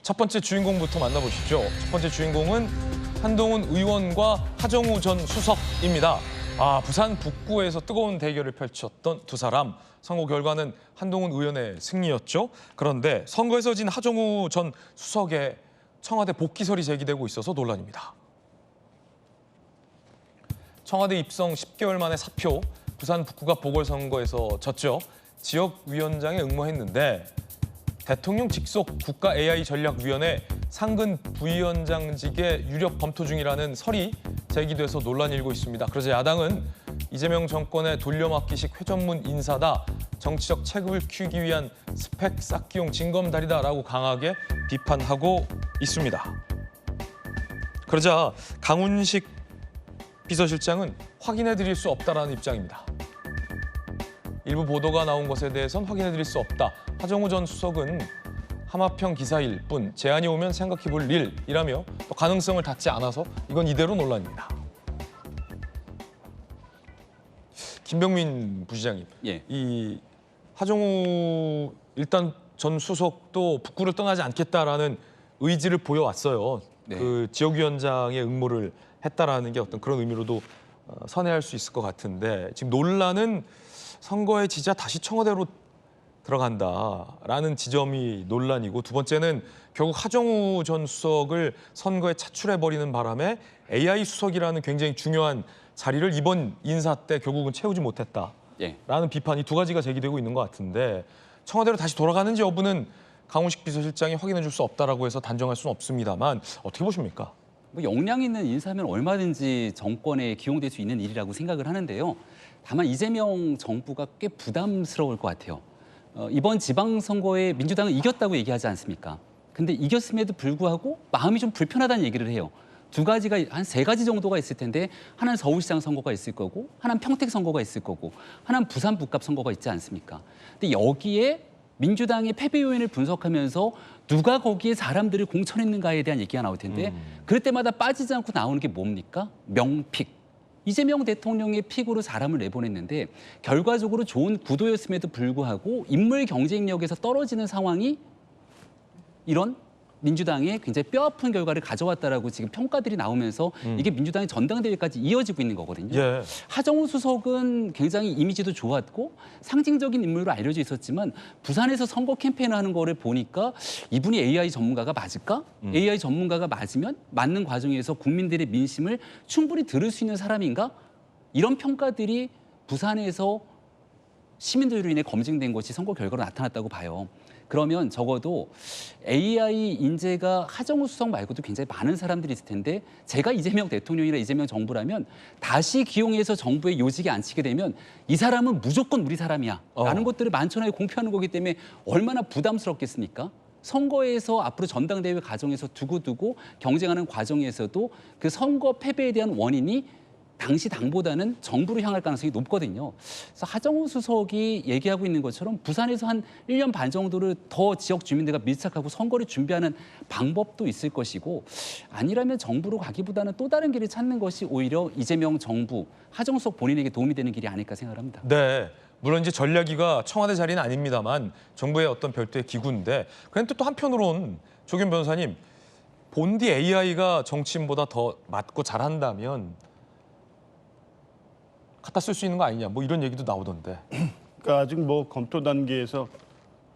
첫 번째 주인공부터 만나보시죠. 첫 번째 주인공은 한동훈 의원과 하정우 전 수석입니다. 부산 북구에서 뜨거운 대결을 펼쳤던 두 사람. 선거 결과는 한동훈 의원의 승리였죠. 그런데 선거에서 진 하정우 전 수석의 청와대 복귀설이 제기되고 있어서 논란입니다. 청와대 입성 10개월 만에 사표, 부산 북구가 보궐선거에서 졌죠. 지역위원장에 응모했는데 대통령 직속 국가 AI 전략위원회 상근 부위원장직에 유력 검토 중이라는 설이 제기돼서 논란이 일고 있습니다. 그래서 야당은 이재명 정권의 돌려막기식 회전문 인사다, 정치적 체급을 키우기 위한 스펙 쌓기용 징검다리다라고 강하게 비판하고 있습니다. 그러자 강훈식 비서실장은 확인해드릴 수 없다라는 입장입니다. 일부 보도가 나온 것에 대해선 확인해드릴 수 없다. 하정우 전 수석은 하마평 기사일 뿐 제안이 오면 생각해볼 일이라며 또 가능성을 닫지 않아서 이건 이대로 논란입니다. 김병민 부시장님, 예. 이 하정우 일단 전 수석도 북구를 떠나지 않겠다라는 의지를 보여왔어요. 네. 그 지역위원장의 응모를 했다라는 게 어떤 그런 의미로도 선회할 수 있을 것 같은데 지금 논란은 선거에 지자 다시 청와대로 들어간다라는 지점이 논란이고, 두 번째는 결국 하정우 전 수석을 선거에 차출해버리는 바람에 AI 수석이라는 굉장히 중요한 자리를 이번 인사 때 결국은 채우지 못했다라는 예. 비판이 두 가지가 제기되고 있는 것 같은데, 청와대로 다시 돌아가는지 여부는 강훈식 비서실장이 확인해 줄 수 없다라고 해서 단정할 수는 없습니다만 어떻게 보십니까? 뭐 역량 있는 인사면 얼마든지 정권에 기용될 수 있는 일이라고 생각을 하는데요. 다만 이재명 정부가 꽤 부담스러울 것 같아요. 이번 지방선거에 민주당은 이겼다고 얘기하지 않습니까? 근데 이겼음에도 불구하고 마음이 좀 불편하다는 얘기를 해요. 두 가지가, 한 세 가지 정도가 있을 텐데, 하나는 서울시장 선거가 있을 거고, 하나는 평택 선거가 있을 거고, 하나는 부산 북갑 선거가 있지 않습니까? 근데 여기에 민주당의 패배 요인을 분석하면서 누가 거기에 사람들을 공천했는가에 대한 얘기가 나올 텐데, 그럴 때마다 빠지지 않고 나오는 게 뭡니까? 명픽. 이재명 대통령의 픽으로 사람을 내보냈는데 결과적으로 좋은 구도였음에도 불구하고 인물 경쟁력에서 떨어지는 상황이 이런 민주당의 굉장히 뼈아픈 결과를 가져왔다라고 지금 평가들이 나오면서 이게 민주당의 전당대회까지 이어지고 있는 거거든요. 예. 하정우 수석은 굉장히 이미지도 좋았고 상징적인 인물로 알려져 있었지만 부산에서 선거 캠페인을 하는 거를 보니까 이분이 AI 전문가가 맞을까? AI 전문가가 맞으면 맞는 과정에서 국민들의 민심을 충분히 들을 수 있는 사람인가? 이런 평가들이 부산에서 시민들로 인해 검증된 것이 선거 결과로 나타났다고 봐요. 그러면 적어도 AI 인재가 하정우 수석 말고도 굉장히 많은 사람들이 있을 텐데, 제가 이재명 대통령이나 이재명 정부라면 다시 기용해서 정부의 요직에 앉히게 되면 이 사람은 무조건 우리 사람이야 라는 것들을 만천하에 공표하는 거기 때문에 얼마나 부담스럽겠습니까? 선거에서 앞으로 전당대회 과정에서 두고두고 경쟁하는 과정에서도 그 선거 패배에 대한 원인이 당시 당보다는 정부로 향할 가능성이 높거든요. 그래서 하정우 수석이 얘기하고 있는 것처럼 부산에서 한 1년 반 정도를 더 지역 주민들과 밀착하고 선거를 준비하는 방법도 있을 것이고, 아니라면 정부로 가기보다는 또 다른 길을 찾는 것이 오히려 이재명 정부, 하정우 수석 본인에게 도움이 되는 길이 아닐까 생각합니다. 네. 물론 이제 전략위가 청와대 자리는 아닙니다만 정부의 어떤 별도의 기구인데, 그런데 또 한편으론 조경 변호사님, 본디 AI가 정치인보다 더 맞고 잘한다면 갖다 쓸 수 있는 거 아니냐, 뭐 이런 얘기도 나오던데. 그러니까 아직 뭐 검토 단계에서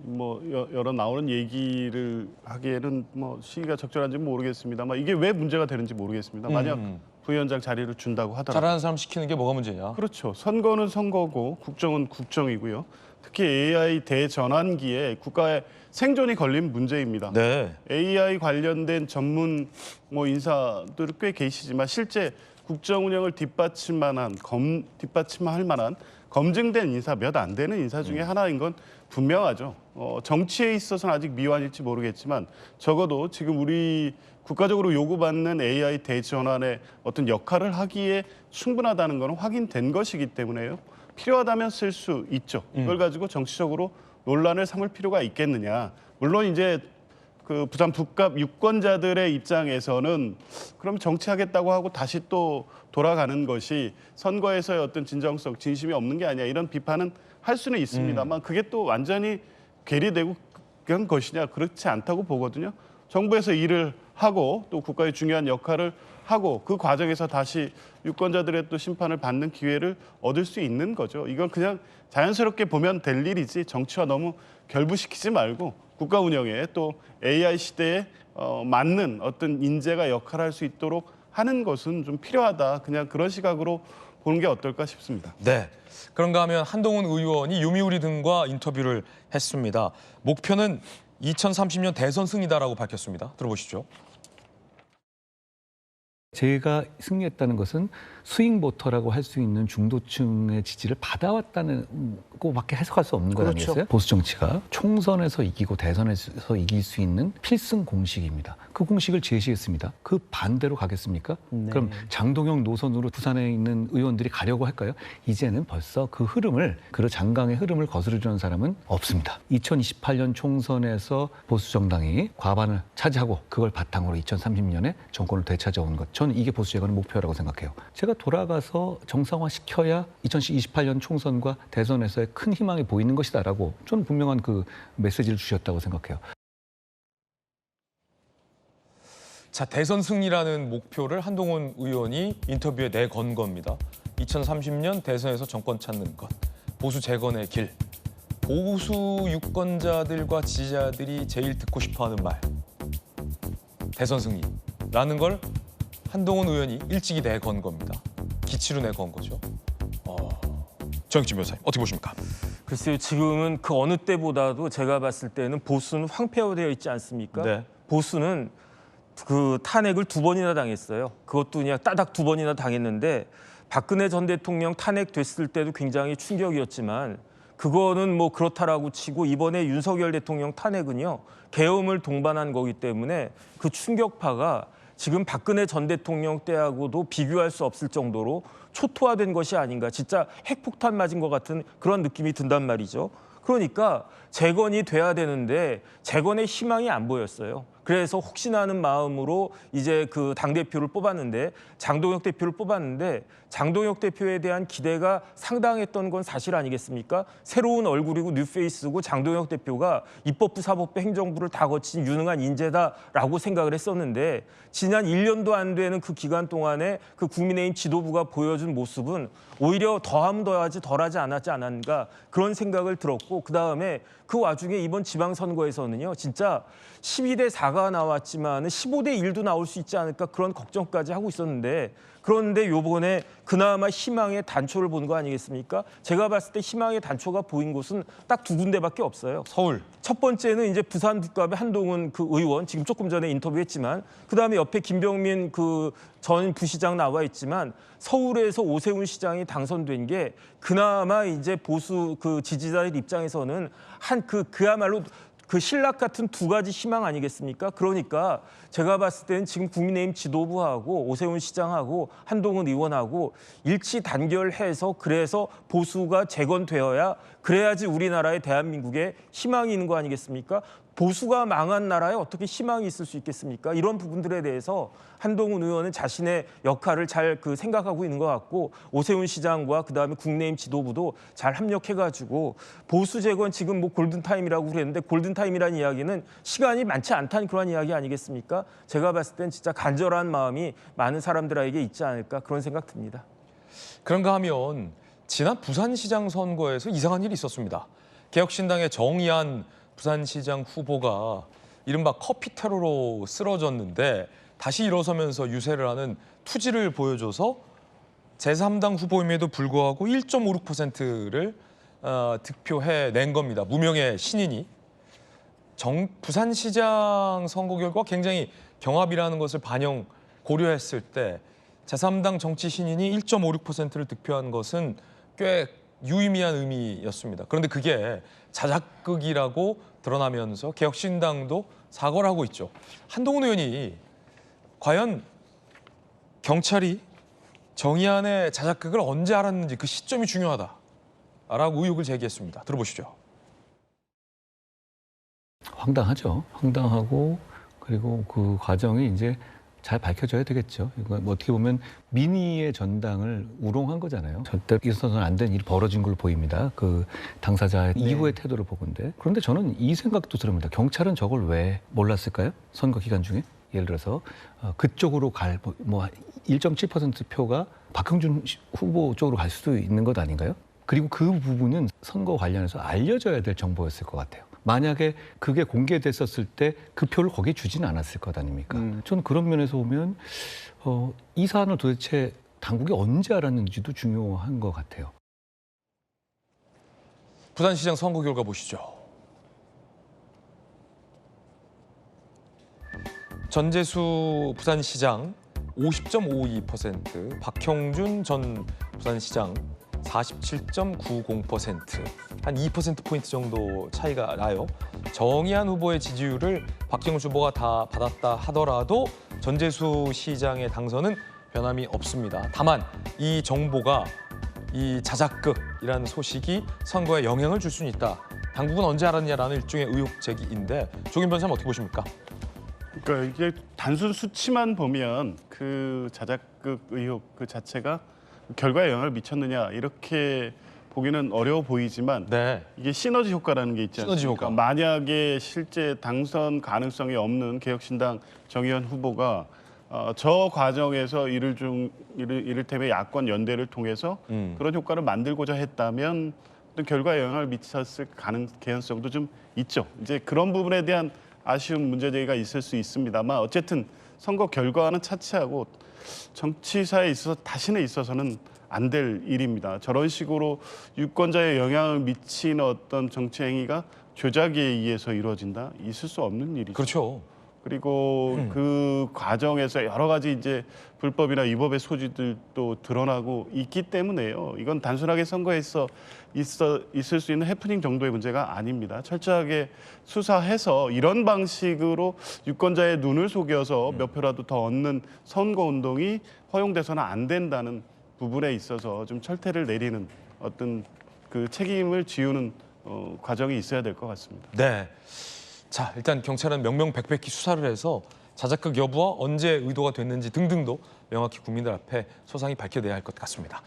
뭐 여러 나오는 얘기를 하기에는 뭐 시기가 적절한지 모르겠습니다만, 이게 왜 문제가 되는지 모르겠습니다. 만약 부위원장 자리를 준다고 하더라도 잘하는 사람 시키는 게 뭐가 문제냐? 그렇죠. 선거는 선거고 국정은 국정이고요. 특히 AI 대전환기에 국가의 생존이 걸린 문제입니다. 네. AI 관련된 전문 뭐 인사들 꽤 계시지만 실제 국정 운영을 뒷받침할 만한 검증된 인사, 몇 안 되는 인사 중에 하나인 건 분명하죠. 정치에 있어서는 아직 미완일지 모르겠지만 적어도 지금 우리 국가적으로 요구받는 AI 대전환의 어떤 역할을 하기에 충분하다는 것은 확인된 것이기 때문에요. 필요하다면 쓸 수 있죠. 이걸 가지고 정치적으로 논란을 삼을 필요가 있겠느냐. 물론 이제 그 부산 북갑 유권자들의 입장에서는 그럼 정치하겠다고 하고 다시 또 돌아가는 것이 선거에서의 어떤 진정성, 진심이 없는 게 아니야, 이런 비판은 할 수는 있습니다만 그게 또 완전히 괴리되고 그런 것이냐, 그렇지 않다고 보거든요. 정부에서 일을 하고 또 국가의 중요한 역할을 하고 그 과정에서 다시 유권자들의 또 심판을 받는 기회를 얻을 수 있는 거죠. 이건 그냥 자연스럽게 보면 될 일이지 정치와 너무 결부시키지 말고 국가 운영에 또 AI 시대에 맞는 어떤 인재가 역할을 할 수 있도록 하는 것은 좀 필요하다. 그냥 그런 시각으로 보는 게 어떨까 싶습니다. 네. 그런가 하면 한동훈 의원이 요미우리 등과 인터뷰를 했습니다. 목표는 2030년 대선 승리다라고 밝혔습니다. 들어보시죠. 제가 승리했다는 것은 스윙 보터라고 할 수 있는 중도층의 지지를 받아왔다는 거밖에 해석할 수 없는 거 아니겠어요? 보수 정치가 총선에서 이기고 대선에서 이길 수 있는 필승 공식입니다. 그 공식을 제시했습니다. 그 반대로 가겠습니까? 그럼 장동영 노선으로 부산에 있는 의원들이 가려고 할까요? 이제는 벌써 그 흐름을, 그 장강의 흐름을 거스르려는 사람은 없습니다. 2028년 총선에서 보수 정당이 과반을 차지하고 그걸 바탕으로 2030년에 정권을 되찾아오는 것. 저는 이게 보수 재건의 목표라고 생각해요. 제가 돌아가서 정상화시켜야 2028년 총선과 대선에서의 큰 희망이 보이는 것이다라고 저는 분명한 그 메시지를 주셨다고 생각해요. 자, 대선 승리라는 목표를 한동훈 의원이 인터뷰에 내건 겁니다. 2030년 대선에서 정권 찾는 것, 보수 재건의 길, 보수 유권자들과 지지자들이 제일 듣고 싶어하는 말, 대선 승리라는 걸 한동훈 의원이 일찍이 내건 겁니다. 기치로 내건 거죠. 정익진 변호사님, 어떻게 보십니까? 글쎄요, 지금은 그 어느 때보다도 제가 봤을 때는 보수는 황폐화되어 있지 않습니까? 네. 보수는 그 탄핵을 2번이나 당했어요. 그것도 그냥 따닥 2번이나 당했는데 박근혜 전 대통령 탄핵됐을 때도 굉장히 충격이었지만 그거는 뭐 그렇다라고 치고 이번에 윤석열 대통령 탄핵은요, 계엄을 동반한 거기 때문에 그 충격파가 지금 박근혜 전 대통령 때하고도 비교할 수 없을 정도로 초토화된 것이 아닌가. 진짜 핵폭탄 맞은 것 같은 그런 느낌이 든단 말이죠. 그러니까 재건이 돼야 되는데 재건의 희망이 안 보였어요. 그래서 혹시나 하는 마음으로 이제 그 당대표를 뽑았는데 장동혁 대표를 뽑았는데 장동혁 대표에 대한 기대가 상당했던 건 사실 아니겠습니까? 새로운 얼굴이고 뉴페이스고 장동혁 대표가 입법부, 사법부, 행정부를 다 거친 유능한 인재다라고 생각을 했었는데 지난 1년도 안 되는 그 기간 동안에 그 국민의힘 지도부가 보여준 모습은 오히려 더하면 더하지 덜하지 않았지 않았는가 그런 생각을 들었고 그다음에 그 와중에 이번 지방선거에서는요. 진짜 12대 4가 나왔지만 15대 1도 나올 수 있지 않을까 그런 걱정까지 하고 있었는데 그런데 요번에 그나마 희망의 단초를 본 거 아니겠습니까? 제가 봤을 때 희망의 단초가 보인 곳은 딱 2군데밖에 없어요. 서울. 첫 번째는 이제 부산 북갑의 한동훈 그 의원 지금 조금 전에 인터뷰했지만 그다음에 옆에 김병민 그 전 부시장 나와 있지만 서울에서 오세훈 시장이 당선된 게 그나마 이제 보수 그 지지자들 입장에서는 한 그야말로 그 신락 같은 2가지 희망 아니겠습니까? 그러니까 제가 봤을 때는 지금 국민의힘 지도부하고 오세훈 시장하고 한동훈 의원하고 일치 단결해서 그래서 보수가 재건되어야 그래야지 우리나라의 대한민국에 희망이 있는 거 아니겠습니까? 보수가 망한 나라에 어떻게 희망이 있을 수 있겠습니까? 이런 부분들에 대해서 한동훈 의원은 자신의 역할을 잘 생각하고 있는 것 같고 오세훈 시장과 그다음에 국민의힘 지도부도 잘 협력해가지고 보수 재건 지금 뭐 골든타임이라고 그랬는데 골든타임이라는 이야기는 시간이 많지 않다는 그런 이야기 아니겠습니까? 제가 봤을 땐 진짜 간절한 마음이 많은 사람들에게 있지 않을까 그런 생각 듭니다. 그런가 하면 지난 부산시장 선거에서 이상한 일이 있었습니다. 개혁신당의 정의안 부산시장 후보가 이른바 커피 테러로 쓰러졌는데 다시 일어서면서 유세를 하는 투지를 보여줘서 제3당 후보임에도 불구하고 1.56%를 득표해낸 겁니다. 무명의 신인이. 부산시장 선거 결과 굉장히 경합이라는 것을 고려했을 때 제3당 정치 신인이 1.56%를 득표한 것은 꽤 유의미한 의미였습니다. 그런데 그게 자작극이라고 드러나면서 개혁신당도 사과를 하고 있죠. 한동훈 의원이 과연 경찰이 정의안의 자작극을 언제 알았는지 그 시점이 중요하다라고 의혹을 제기했습니다. 들어보시죠. 황당하죠. 황당하고 그리고 그 과정이 이제 잘 밝혀져야 되겠죠. 이거 뭐 어떻게 보면 민의의 전당을 우롱한 거잖아요. 절대 있어서는 안 된 일이 벌어진 걸로 보입니다. 그 당사자의 이후의 태도를 보건데. 그런데 저는 이 생각도 들습니다. 경찰은 저걸 왜 몰랐을까요? 선거 기간 중에? 예를 들어서 그쪽으로 갈 뭐 1.7% 표가 박형준 후보 쪽으로 갈 수도 있는 것 아닌가요? 그리고 그 부분은 선거 관련해서 알려져야 될 정보였을 것 같아요. 만약에 그게 공개됐었을 때 그 표를 거기에 주지는 않았을 것 아닙니까? 저는 그런 면에서 보면 이 사안을 도대체 당국이 언제 알았는지도 중요한 것 같아요. 부산시장 선거 결과 보시죠. 전재수 부산시장 50.52%, 박형준 전 부산시장 47.90%, 한 2%포인트 정도 차이가 나요. 정의한 후보의 지지율을 박형준 후보가 다 받았다 하더라도 전재수 시장의 당선은 변함이 없습니다. 다만 이 정보가 이 자작극이라는 소식이 선거에 영향을 줄 수는 있다. 당국은 언제 알았냐라는 일종의 의혹 제기인데 조kim 변호사님 어떻게 보십니까? 그러니까 이게 단순 수치만 보면 그 자작극 의혹 그 자체가 결과에 영향을 미쳤느냐 이렇게 보기는 어려워 보이지만 네. 이게 시너지 효과라는 게 있지 시너지 않습니까? 효과. 만약에 실제 당선 가능성이 없는 개혁신당 정의원 후보가 저 과정에서 이를테면 야권 연대를 통해서 그런 효과를 만들고자 했다면 어떤 결과에 영향을 미쳤을 개연성도 좀 있죠. 이제 그런 부분에 대한 아쉬운 문제 제기가 있을 수 있습니다만 어쨌든 선거 결과는 차치하고 정치사에 있어서 다시는 있어서는 안 될 일입니다. 저런 식으로 유권자에 영향을 미치는 어떤 정치 행위가 조작에 의해서 이루어진다? 있을 수 없는 일이죠. 그렇죠. 그리고 그 과정에서 여러 가지 이제 불법이나 위법의 소지들도 드러나고 있기 때문에요. 이건 단순하게 선거에서 있을 수 있는 해프닝 정도의 문제가 아닙니다. 철저하게 수사해서 이런 방식으로 유권자의 눈을 속여서 몇 표라도 더 얻는 선거 운동이 허용돼서는 안 된다는 부분에 있어서 좀 철퇴를 내리는 어떤 그 책임을 지우는 과정이 있어야 될 것 같습니다. 네. 자, 일단 경찰은 명명백백히 수사를 해서 자작극 여부와 언제 의도가 됐는지 등등도 명확히 국민들 앞에 소상히 밝혀내야 할 것 같습니다.